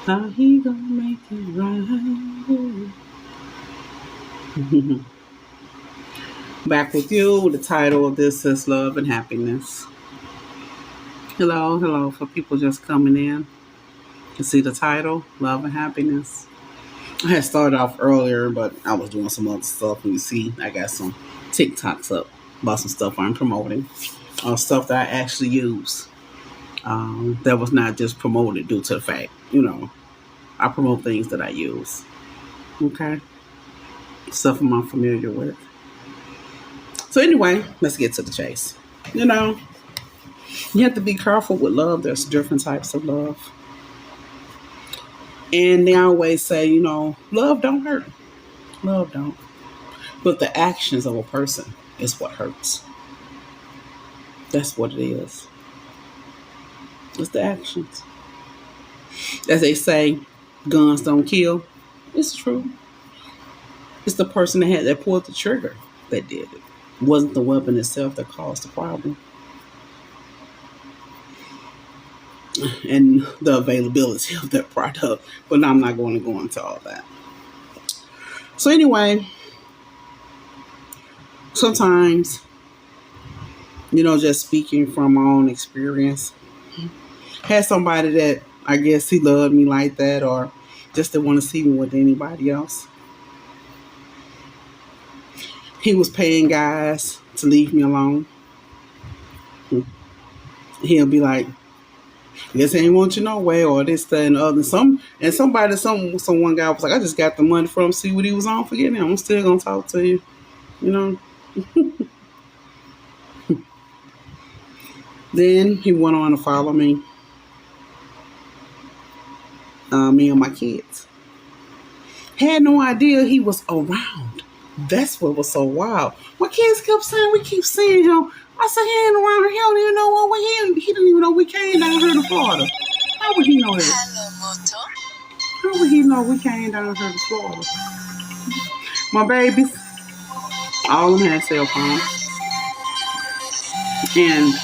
How he gonna make it right? Back with you. The title of this is Love and Happiness. Hello, hello, for people just coming in. You see the title, Love and Happiness. I had started off earlier, but I was doing some other stuff. And you see, I got some TikToks up about some stuff I'm promoting. Stuff that I actually use. That was not just promoted due to the fact, I promote things that I use. Okay? Stuff I'm familiar with. So anyway, let's get to the chase. You have to be careful with love. There's different types of love. And they always say, love don't hurt. Love don't. But the actions of a person is what hurts. That's what it is. It's the actions. As they say, guns don't kill. It's true. It's the person that pulled the trigger that did it. It wasn't the weapon itself that caused the problem. And the availability of that product. But I'm not going to go into all that. So anyway, sometimes, just speaking from my own experience, had somebody that I guess he loved me like that or just didn't want to see me with anybody else. He was paying guys to leave me alone. He'll be like, guess he ain't want you no way, or this, that, and the other. Some one guy was like, I just got the money from him, see what he was on, forget him. I'm still gonna talk to you. Then he went on to follow me. Me and my kids. Had no idea he was around. That's what was so wild. My kids kept saying, we keep seeing him. I said, he ain't around here. He don't even know what we're in. He didn't even know we came down here to Florida. How would he know that? How would he know we came down here to Florida? My babies, all of them had cell phones. And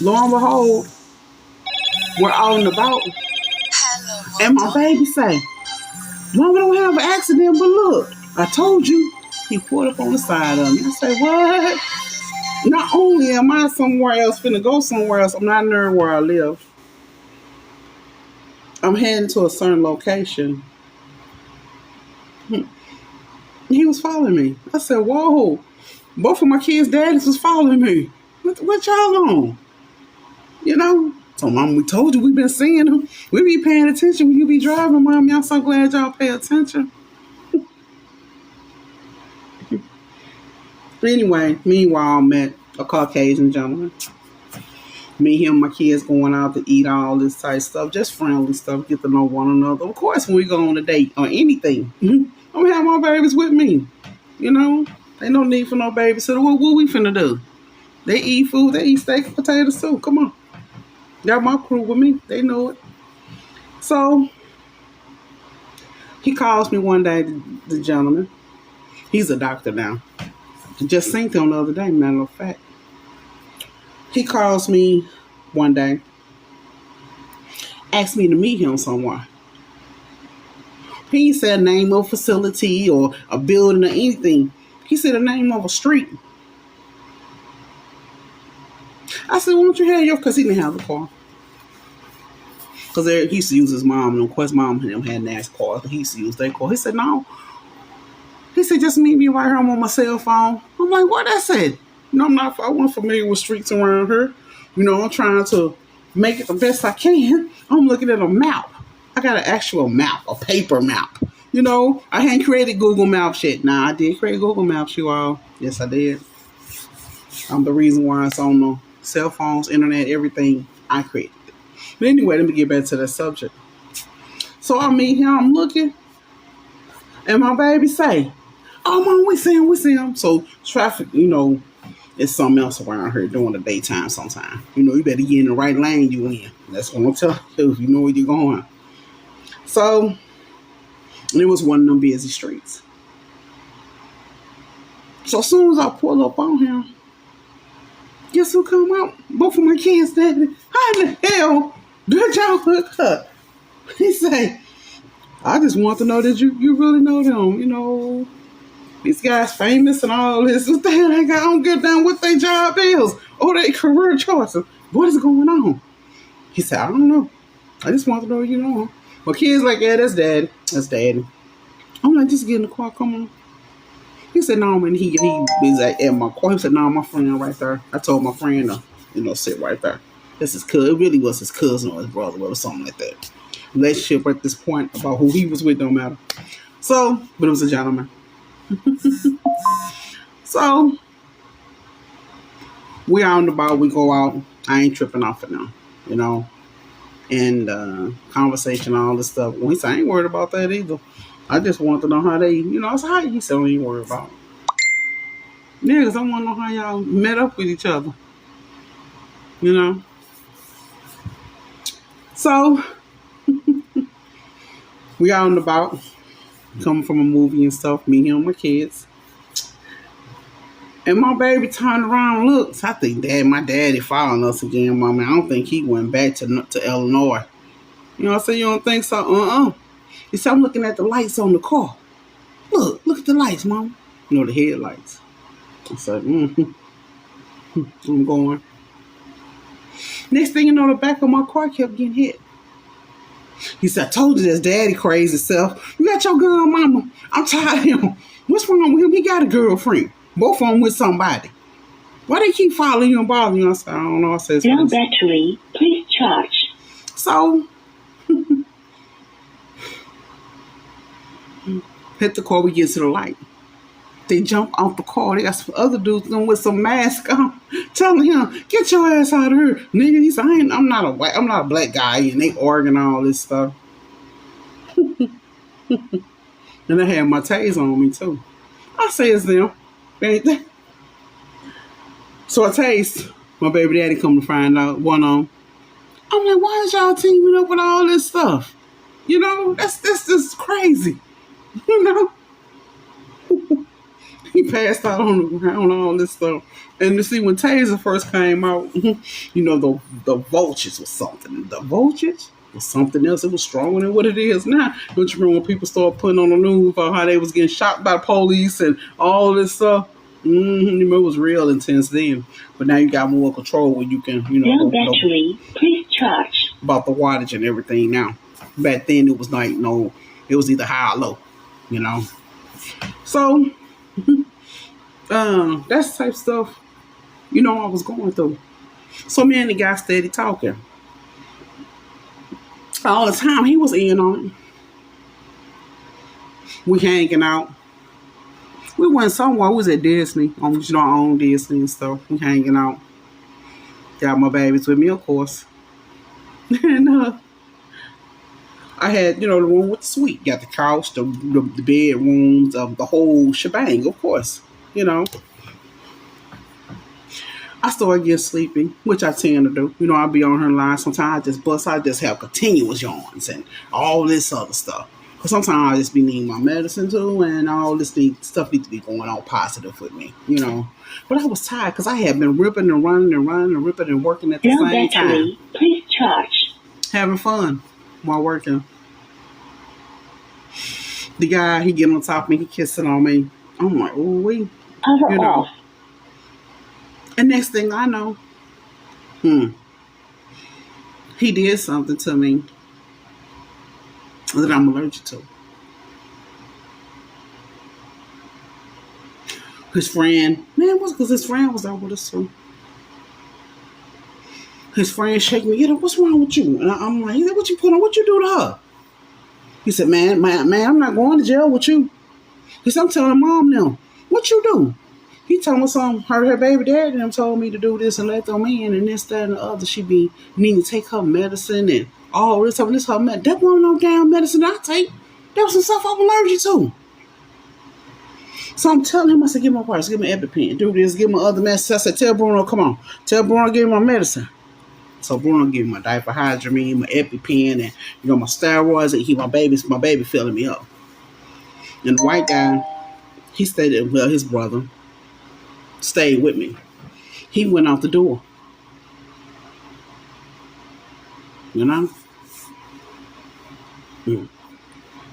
lo and behold, we're out and about. And my baby say, Mama don't have an accident, but look, I told you. He pulled up on the side of me. I say, what? Not only am I somewhere else, finna go somewhere else, I'm not near where I live. I'm heading to a certain location. He was following me. I said, whoa, both of my kids' daddies was following me. What y'all on? So, Mom, we told you we've been seeing them. We be paying attention when you be driving, Mom. I'm so glad y'all pay attention. Anyway, meanwhile, I met a Caucasian gentleman. Me, him, my kids going out to eat, all this type of stuff, just friendly stuff, get to know one another. Of course, when we go on a date or anything, I'm going to have my babies with me. Ain't no need for no babysitter. What we finna do? They eat food, they eat steak and potato soup. Come on. Got my crew with me. They know it. So, he calls me one day, the gentleman. He's a doctor now. Just seen him the other day, matter of fact. He calls me one day, asked me to meet him somewhere. He said a name of a facility or a building or anything. He said the name of a street. I said, why don't you have your, because he didn't have a car. Because he used to use his mom, and of course mom and him had nice cars, but he used to use their car. He said, no. He said, just meet me right here. I'm on my cell phone. I'm like, what I said? I wasn't familiar with streets around here. I'm trying to make it the best I can. I'm looking at a map. I got an actual map, a paper map. I hadn't created Google Maps yet. Nah, I did create Google Maps, you all. Yes, I did. I'm the reason why it's on the cell phones, internet, everything. I created it. But anyway, let me get back to that subject. So I meet him, I'm looking, and my baby say, oh, Mom, we see him. So traffic, it's something else around here during the daytime sometime. You better get in the right lane you in. That's what I'm telling you. You know where you're going. So, it was one of them busy streets. So as soon as I pull up on him, guess who come out? Both of my kids, daddy. How in the hell did y'all hook up? He say, I just want to know that you really know them. You know, these guys famous and all this. What the hell they got on good down what their job is or their career choices. What is going on? He said, I don't know. I just want to know you know. Well, kids like, yeah, that's daddy. That's daddy. I'm like, just get in the car, come on. He said, no, man, he was at my car. He said, no, my friend right there. I told my friend to, sit right there. This is cousin. It really was his cousin or his brother or something like that. Relationship at this point about who he was with don't matter. So, but it was a gentleman. So, we out and about, we go out. I ain't tripping off it now, and conversation, all this stuff. Well, he said, I ain't worried about that either. I just want to know how they, I said, how you said, I ain't worried about it. Yeah, because I want to know how y'all met up with each other, So, we out and about, coming from a movie and stuff, me, him, my kids. And my baby turned around and looked. I think my daddy following us again, Mama. I don't think he went back to Illinois. I said, you don't think so? He said, I'm looking at the lights on the car. Look at the lights, Mom. The headlights. I said, I'm going. Next thing you know, the back of my car kept getting hit. He said, I told you this daddy crazy self. You got your girl, Mama. I'm tired of him. What's wrong with him? He got a girlfriend. Both of them with somebody. Why they keep following you and bothering you? I said, I don't know. I said, no battery. Please charge. So, hit the car. We get to the light. They jump off the car. They got some other dudes with some mask on, telling him, "Get your ass out of here, nigga." He said, "I'm not a black guy," and they arguing all this stuff. And I had my taser on me too. I say it's them. Ain't they? So I taste. My baby daddy come to find out one on. I'm like, why is y'all teaming up with all this stuff? That's just crazy. He passed out on the ground, all this stuff. And you see, when Taser first came out, the vultures was something. The vultures was something else. It was stronger than what it is now. Don't you remember when people started putting on the news about how they was getting shot by police and all this stuff? It was real intense then. But now you got more control where you can, no battery. Please charge. About the wattage and everything now. Back then it was like, it was either high or low, So, that's the type of stuff, I was going through. So me and the guy steady talking. All the time he was in on it. We hanging out. We went somewhere. We was at Disney. Our own Disney and stuff. We hanging out. Got my babies with me, of course. And I had, the room with the suite. Got the couch, the bedrooms, the whole shebang, of course. I started getting sleepy, which I tend to do. I'll be on her line. Sometimes I just bust. I just have continuous yawns and all this other stuff. Because sometimes I just be needing my medicine too, and all this stuff needs to be going on positive with me, But I was tired because I had been ripping and running and ripping and working at the same time. Please charge. Having fun while working. The guy, he get on top of me, he kissing on me. I'm like, ooh wee. Power off. And next thing I know, he did something to me that I'm allergic to. His friend, because his friend was out with us too. His friend shake me, what's wrong with you? And I'm like, what you put on? What you do to her? He said, man, I'm not going to jail with you. He said, I'm telling mom now. What you do? He told me something. Her baby daddy and them told me to do this and let them in and this, that, and the other. She be needing to take her medicine and all this stuff. This her medicine. That wasn't no damn medicine I take. That was some stuff I'm allergic to. So I'm telling him, I said, give me my purse, give me EpiPen, do this, give me other medicine. I said, tell Bruno, come on. Tell Bruno, give me my medicine. So Bruno gave me my diphenhydramine, my EpiPen, and my steroids, and my baby filling me up. And the white guy, he stayed there, his brother stayed with me. He went out the door. Mm.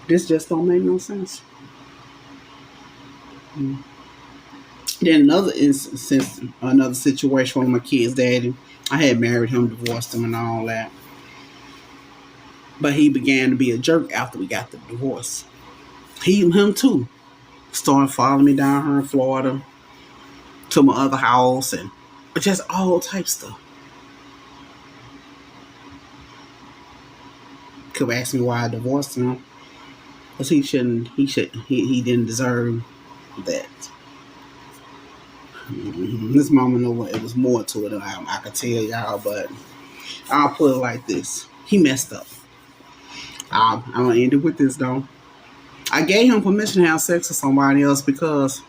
This just don't make no sense. Mm. Then another instance, another situation with my kid's daddy. I had married him, divorced him, and all that. But he began to be a jerk after we got the divorce. Him too, started following me down here in Florida to my other house and just all types of stuff. Could ask me why I divorced him, because he didn't deserve that. This mama know it was more to it than I could tell y'all, but I'll put it like this: he messed up. I'm gonna end it with this though. I gave him permission to have sex with somebody else because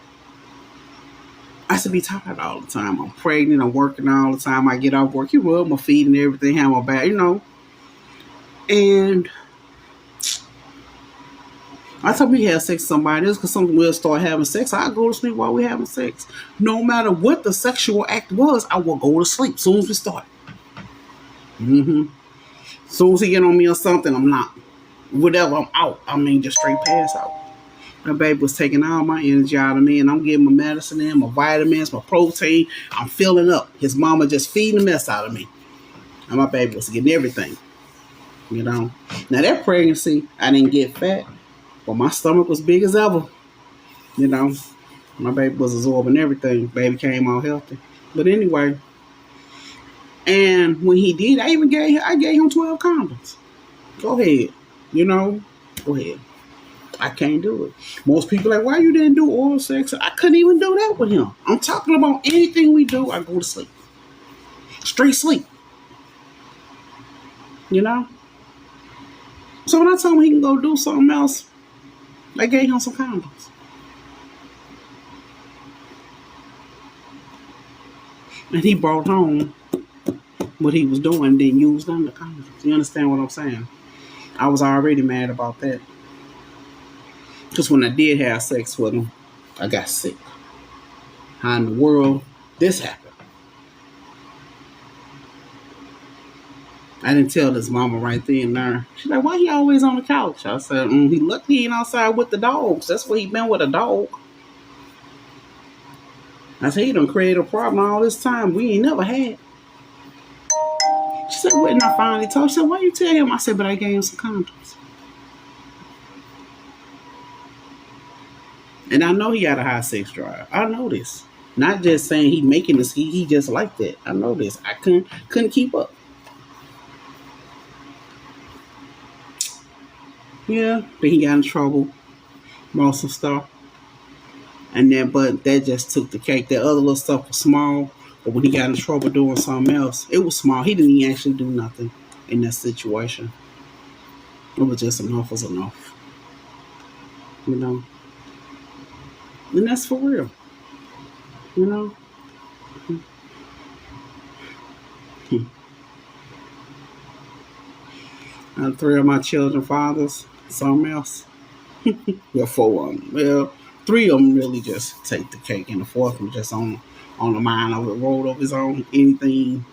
I should be tired all the time. I'm pregnant, I'm working all the time. I get off work, he rub my feet and everything, have my back, And I told him he had sex with somebody else because something we'll start having sex. I go to sleep while we're having sex. No matter what the sexual act was, I will go to sleep as soon as we start. As soon as he get on me or something, I'm not. Whatever, I'm out. Just straight pass out. My baby was taking all my energy out of me, and I'm getting my medicine in, my vitamins, my protein. I'm filling up. His mama just feeding the mess out of me. And my baby was getting everything. Now that pregnancy, I didn't get fat, but my stomach was big as ever. My baby was absorbing everything. Baby came out healthy. But anyway, and when he did, I gave him 12 condoms. Go ahead. Go ahead. I can't do it. Most people are like, why you didn't do oral sex? I couldn't even do that with him. I'm talking about anything we do, I go to sleep. Straight sleep. So when I told him he can go do something else, I gave him some condoms. And he brought home what he was doing, then used them the condoms. You understand what I'm saying? I was already mad about that. Because when I did have sex with him, I got sick. How in the world this happened? I didn't tell this mama right then and there. She's like, why he always on the couch? I said, he lucky he ain't outside with the dogs. That's where he been with a dog. I said, he done created a problem all this time we ain't never had. She said, when I finally told her, she said, why you tell him? I said, but I gave him some condoms. And I know he got a high sex drive. I know this. Not just saying he making this, he just like that. I know this. I couldn't keep up. Yeah, but he got in trouble. Bought some stuff. But that just took the cake. That other little stuff was small. But when he got in trouble doing something else, it was small. He didn't even actually do nothing in that situation. It was just enough was enough. And that's for real. And 3 of my children fathers, something else. Well, 4 of them. Well, 3 of them really just take the cake, and the 4th one just on the mind of it, rolled of his own. Anything,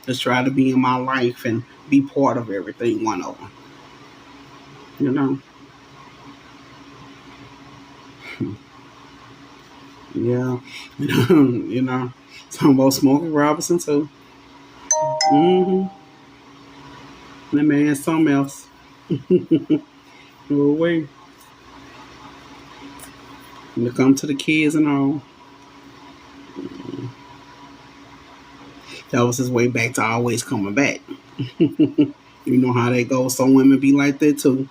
just try to be in my life and be part of everything. One of them. Yeah. Talking about Smokey Robinson too. That man's something else. No way. When it comes to the kids and all, that was his way back to always coming back. You know how that goes. Some women be like that too.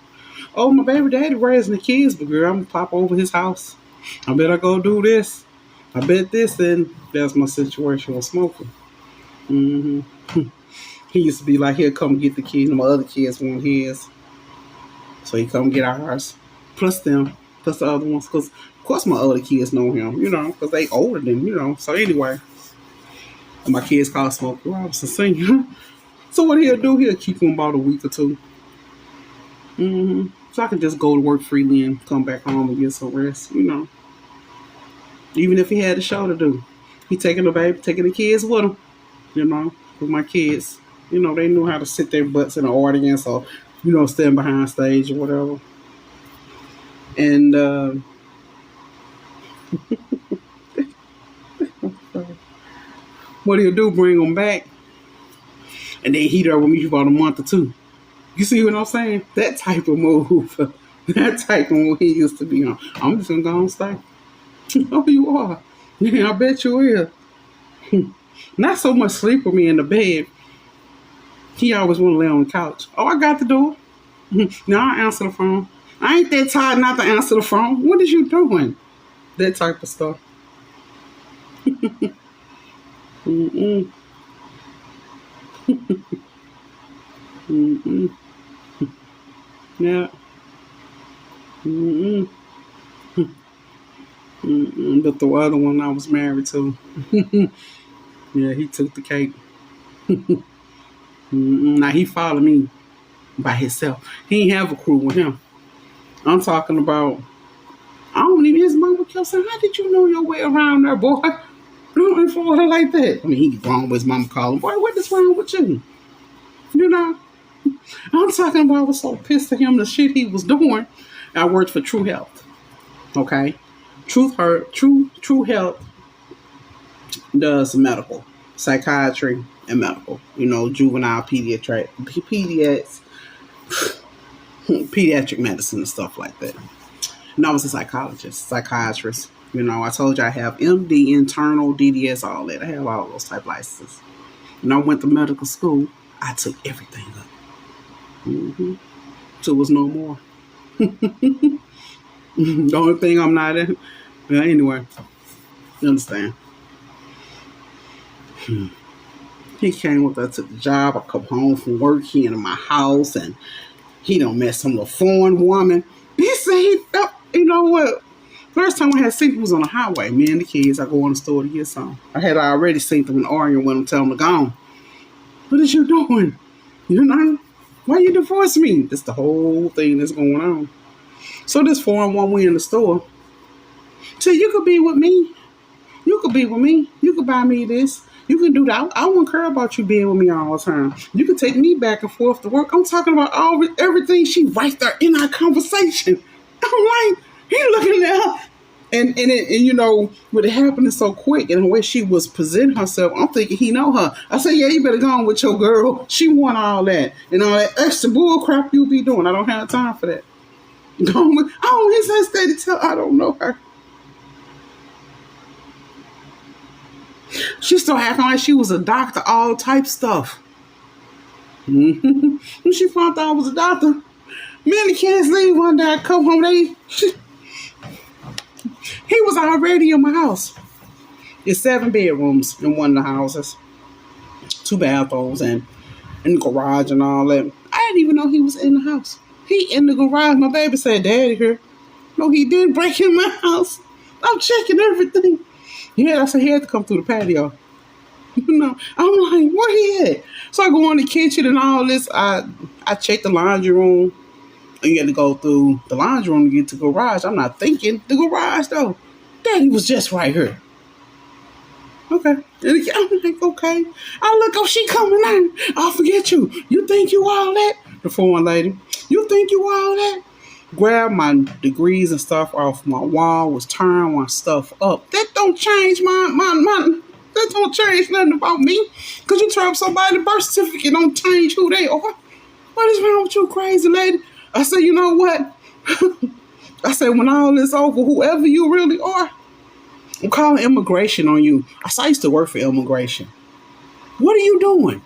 Oh, my baby daddy raising the kids, but girl, I'm gonna pop over his house. I bet I go do this. I bet this, and that's my situation with smoking. He used to be like, he'll come get the kids, and my other kids want his. So he come get ours. Plus them. Plus the other ones. Because, of course, my other kids know him, because they older than, So anyway, my kids call Smokey Robinson Senior. So what he'll do, he'll keep them about a week or 2. So I can just go to work freely and come back home and get some rest, Even if he had a show to do. He taking the kids with him, with my kids. They knew how to sit their butts in the audience or stand behind stage or whatever. And what he'll do, bring them back, and then he there with me for about a month or two. You see what I'm saying? That type of move. That type of move he used to be on. I'm just gonna go and stay. Oh, you are. Yeah, I bet you will. Not so much sleep with me in the bed. He always want to lay on the couch. Oh, I got the door. Now I answer the phone. I ain't that tired not to answer the phone. What is you doing? That type of stuff. Mm-mm. Mm-mm. Yeah. Mm-mm. Mm-mm. But the other one I was married to, yeah, he took the cake. Mm-mm. Now he followed me by himself. He ain't have a crew with him. I'm talking about, I don't even, his mama kept saying, how did you know your way around there, boy? Don't follow her like that. I mean, he wrong with his mama calling, boy, what is wrong with you? You know? I'm talking about, I was so pissed at him, the shit he was doing. I worked for True Health. Okay? True Health does medical, psychiatry, and medical. Juvenile pediatric medicine and stuff like that. And I was a psychiatrist. I told you I have MD, internal, DDS, all that. I have all those type licenses. When I went to medical school, I took everything up. Mm-hmm. So it was no more. The only thing I'm not in. Well, anyway, you understand. He came with us to the job. I come home from work. He into my house, and he done met some little foreign woman. He said, you know what? First time I had seen him was on the highway. Me and the kids, I go in the store to get some. I had already seen them in Oregon when I'm telling them to go on. What is you doing? Why you divorce me? That's the whole thing that's going on. So this foreign woman, we in the store. So you could be with me. You could be with me. You could buy me this. You can do that. I won't care about you being with me all the time. You can take me back and forth to work. I'm talking about everything. She right there in our conversation. I'm like, he looking at her. And with it happening so quick and the way she was presenting herself, I'm thinking he know her. I said, yeah, you better go on with your girl. She want all that. And all that extra bull crap you be doing. I don't have time for that. His ass steady tell I don't know her. She started acting like she was a doctor, all type stuff. When she found out I was a doctor, me and the kids leave one day. I come home, he was already in my house. It's 7 bedrooms in one of the houses, 2 bathrooms, and in the garage and all that. I didn't even know he was in the house. He in the garage. My baby said, Daddy here. No, he didn't break in my house. I'm checking everything. Yeah, I said he had to come through the patio. I'm like, where he at? So I go in the kitchen and all this. I check the laundry room. And you had to go through the laundry room to get to the garage. I'm not thinking the garage though. Daddy was just right here. Okay. And I'm like, okay. I look, she coming in. I'll forget you. You think you all that? The foreign lady. You think you all that? Grab my degrees and stuff off my wall, was turning my stuff up. That don't change that don't change nothing about me. Cause you turn up somebody's birth certificate, don't change who they are. What is wrong with you, crazy lady? I said, you know what? I said, when all this over, whoever you really are, I'm calling immigration on you. I used to work for immigration. What are you doing?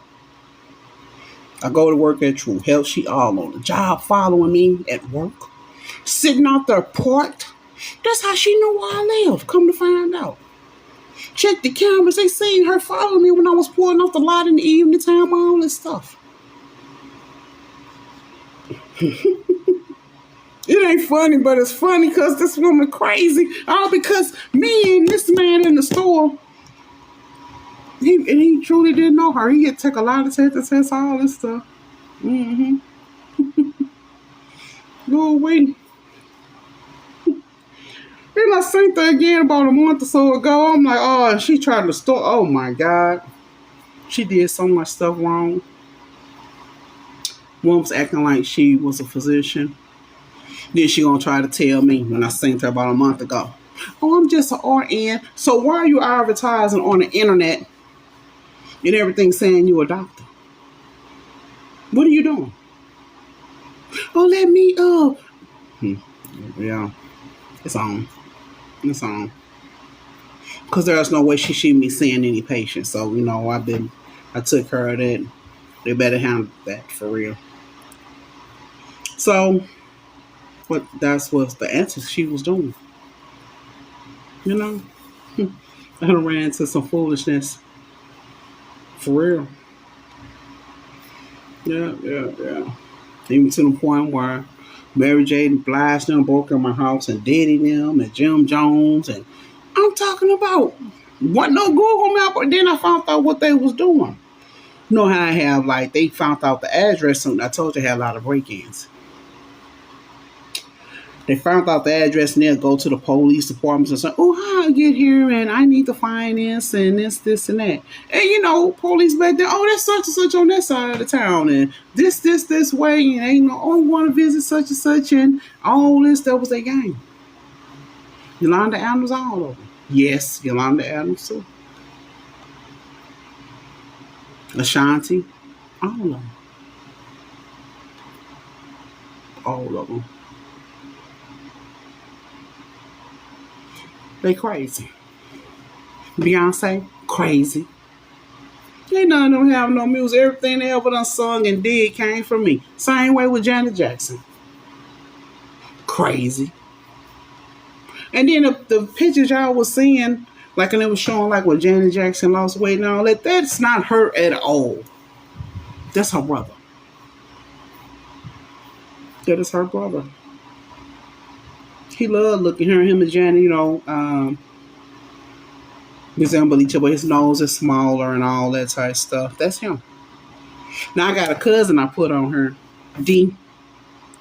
I go to work at True Health. She all on the job following me at work. Sitting out there parked. That's how she knew where I live. Come to find out. Check the cameras. They seen her following me when I was pulling off the lot in the evening time. All this stuff. It ain't funny, but it's funny because this woman crazy. All because me and this man in the store, he truly didn't know her. He had to take a lot of tests, all this stuff. Mm-hmm. Go away. Then I seen her again about a month or so ago. I'm like, oh, she tried to store. Oh my God. She did so much stuff wrong. One was acting like she was a physician. Then she gonna try to tell me when I seen her about a month ago. Oh, I'm just an RN. So why are you advertising on the internet and everything saying you're a doctor? What are you doing? Oh, let me Yeah, it's on. It's on. Because there's no way she shouldn't be seeing any patients. So, I took her of that. They better handle that for real. So, that's what the answer she was doing. You know? I done ran into some foolishness. For real. Yeah. Even to the point where Mary J. and Blige them broke in my house and Diddy them and Jim Jones and I'm talking about what no Google map, but then I found out what they was doing. You know how I have they found out the address and I told you I had a lot of break-ins. They found out the address and they'll go to the police departments and say, oh, how I get here and I need to find this and this and that. And police back there, oh, that's such and such on that side of the town and this way and oh, want to visit such and such and all this, that was their game. Yolanda Adams all over. Yes, Yolanda Adams too. Ashanti, all of them. All of them. They crazy. Beyonce, crazy. They none of them have no music. Everything they ever done sung and did came from me. Same way with Janet Jackson. Crazy. And then the pictures y'all was seeing, and it was showing when Janet Jackson lost weight and all that, that's not her at all. That's her brother. That is her brother. He loved looking her, him and Janet, resemble each other. His nose is smaller and all that type of stuff. That's him. Now I got a cousin I put on her, D.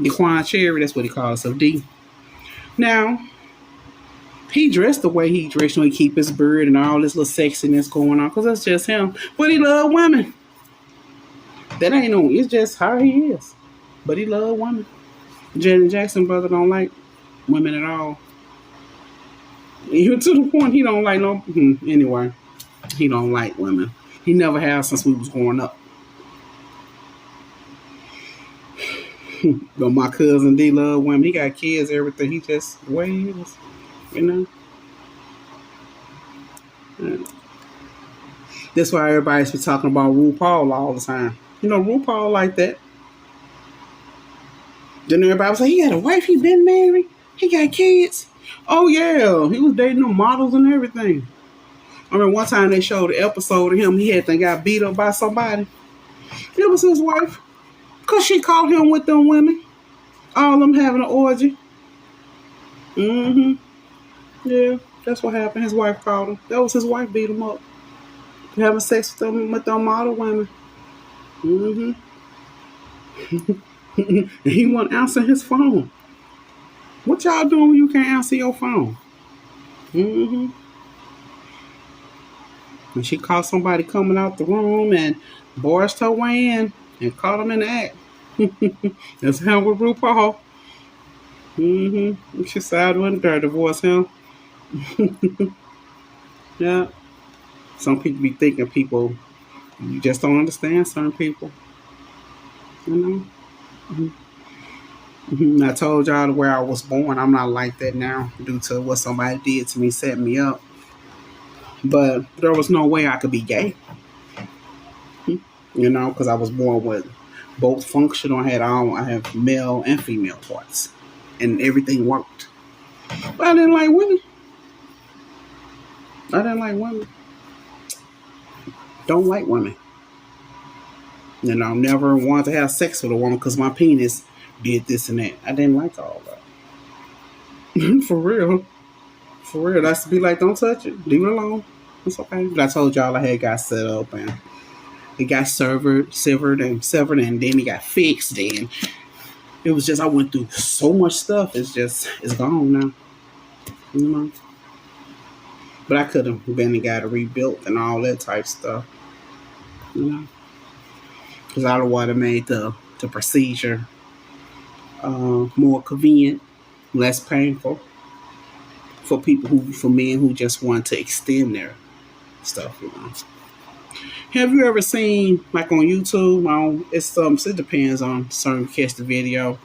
DeQuan Cherry, that's what he calls himself, D. Now, he dressed the way he dressed when he keep his beard and all this little sexiness going on, because that's just him. But he love women. That ain't no, it's just how he is. But he love women. Janet Jackson brother don't like women at all. Even to the point he don't like no, anyway, he don't like women. He never has since we was growing up. But my cousin D love women. He got kids, everything. He just the way he is, Yeah. That's why everybody's been talking about RuPaul all the time. RuPaul like that. Then everybody was like, he got a wife, he been married, he got kids. Oh yeah, he was dating them models and everything. I remember one time they showed an episode of him, he had got beat up by somebody. It was his wife. Because she caught him with them women. All of them having an orgy. Yeah, that's what happened. His wife caught him. That was his wife beat him up. Having sex with them model women. And he wasn't answering his phone. What y'all doing when you can't answer your phone? And she caught somebody coming out the room and barged her way in and caught him in the act. That's him with RuPaul. And she said, "Wouldn't dare divorce him." Yeah. Some people be thinking you just don't understand certain people. I told y'all where I was born. I'm not like that now due to what somebody did to me, set me up. But there was no way I could be gay. Because I was born with both functional. I have male and female parts. And everything worked. But I didn't like women. Don't like women. Never wanted to have sex with a woman because my penis did this and that. I didn't like all that. For real. That's to be like, don't touch it. Leave it alone. It's okay. But I told y'all I had got set up and it got severed, and then it got fixed. And it was just, I went through so much stuff. It's gone now. But I could have been and got it rebuilt and all that type stuff. Because I would have made the the procedure more convenient, less painful for for men who just want to extend their stuff, you know. Have you ever seen, like on YouTube, it depends on certain catch the video,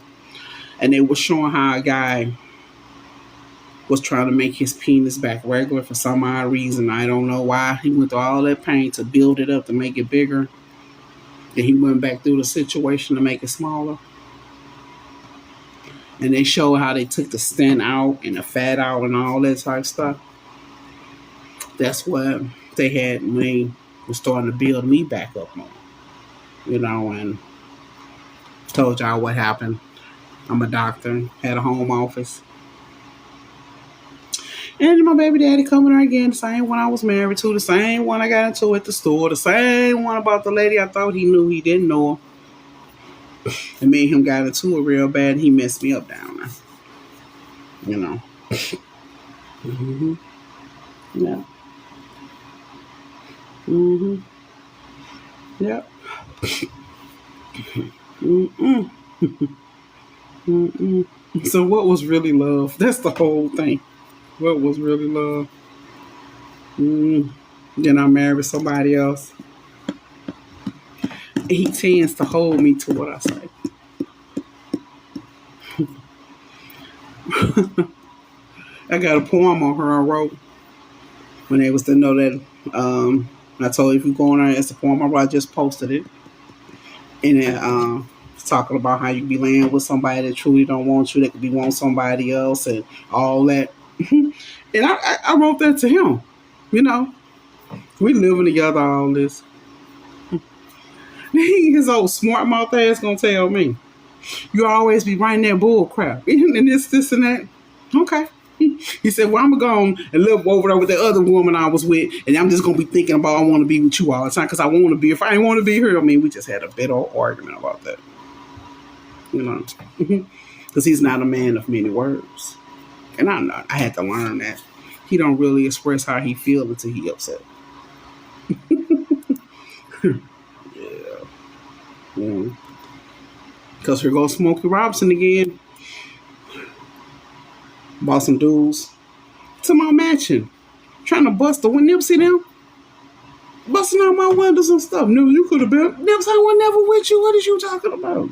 and they were showing how a guy was trying to make his penis back regular for some odd reason. I don't know why. He went through all that pain to build it up to make it bigger. And he went back through the situation to make it smaller. And they showed how they took the stent out and the fat out and all that type of stuff. That's what they had when they were starting to build me back up more. You know, and told y'all what happened. I'm a doctor, had a home office. And my baby daddy coming there again, the same one I was married to, the same one I got into at the store, the same one about the lady I thought he knew he didn't know her. And me and him got into it real bad, and he messed me up down there. You know. Mm-hmm. Yeah. Mm-hmm. Yep. Mm-mm. Mm-mm. So what was really love? That's the whole thing. What was really love? Then I married somebody else. He tends to hold me to what I say. I got a poem on her I wrote when they was to know that. I told you if you go on there, it's a poem I wrote. I just posted it, and it it's talking about how you be laying with somebody that truly don't want you, that could be want somebody else, and all that. And I wrote that to him. You know, we living together, all this. His old smart mouth ass gonna tell me, you always be writing that bull crap and this and that. Okay. He said, well, I'm going to go and live over there with the other woman I was with, and I'm just going to be thinking about I want to be with you all the time because I want to be. If I ain't want to be here, I mean, we just had a big old argument about that. You know, because he's not a man of many words. And I'm not. I had to learn that. He don't really express how he feels until he upset. Yeah. Because here goes Smokey Robinson again. Bought some dudes to my mansion, trying to bust the window. See them busting out my windows and stuff. No, you could have been. Nips, I was never with you. What is you talking about?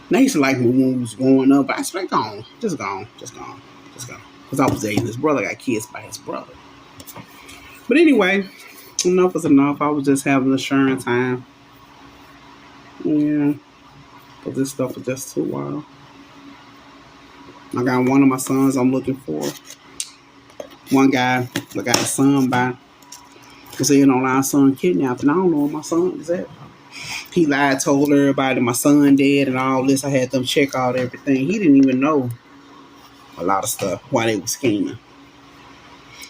They used to like me when we was growing up. I said, gone. Just gone. Because I was dating his brother. I got kids by his brother. But anyway, enough is enough. I was just having a sharing time. Yeah. But this stuff is just too wild. I got one of my sons I'm looking for. One guy, I got a son by. Was saying on our son kidnapped, and I don't know where my son is at. He lied, told everybody my son dead and all this. I had them check out everything. He didn't even know a lot of stuff while they were scheming.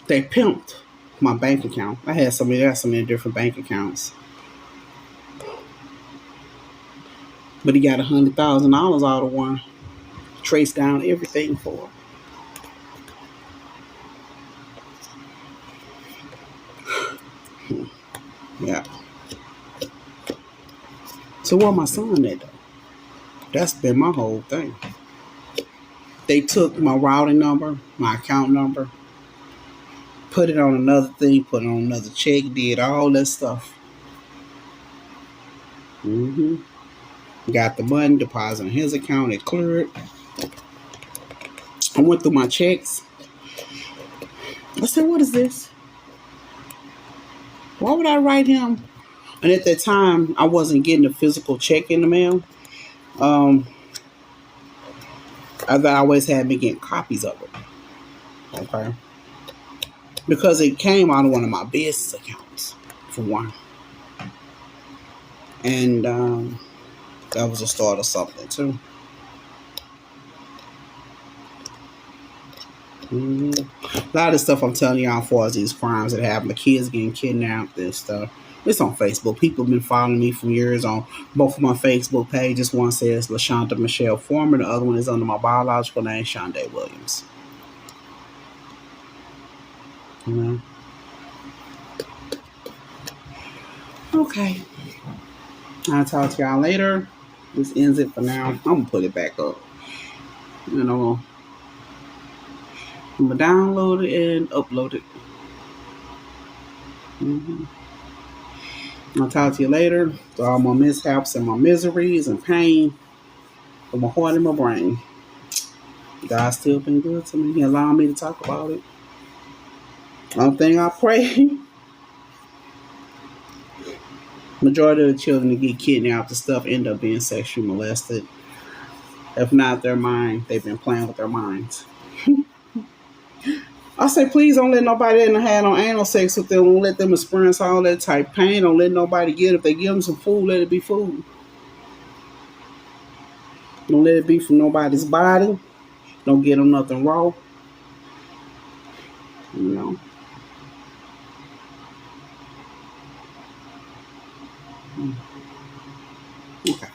They pimped my bank account. I had so many different bank accounts. But he got $100,000 out of one. Traced down everything for it. Yeah. So where my son at though? That's been my whole thing. They took my routing number, my account number, put it on another thing, put it on another check, did all that stuff. Got the money, deposit in his account, it cleared. I went through my checks. I said, what is this? Why would I write him? And at that time, I wasn't getting a physical check in the mail. I always had me getting copies of it. Okay. Because it came out of one of my business accounts, for one. And that was a start of something, too. A lot of stuff I'm telling y'all as far as these crimes that happen, the kids getting kidnapped and stuff. It's on Facebook. People have been following me for years on both of my Facebook pages. One says LaShonda Michelle Foreman. The other one is under my biological name, shondawilliams. You know? Okay. I'll talk to y'all later. This ends it for now. I'm gonna put it back up. You know, I'm gonna download it and upload it. I'll talk to you later. To all my mishaps and my miseries and pain from my heart and my brain. God's still been good to me. He allowed me to talk about it. One thing I pray, majority of the children that get kidnapped and stuff end up being sexually molested. If not their mind, they've been playing with their minds. I say, please don't let nobody in the have no anal sex with them. Don't let them experience all that type of pain. Don't let nobody get it. If they give them some food, let it be food. Don't let it be from nobody's body. Don't get them nothing raw. You know. Okay.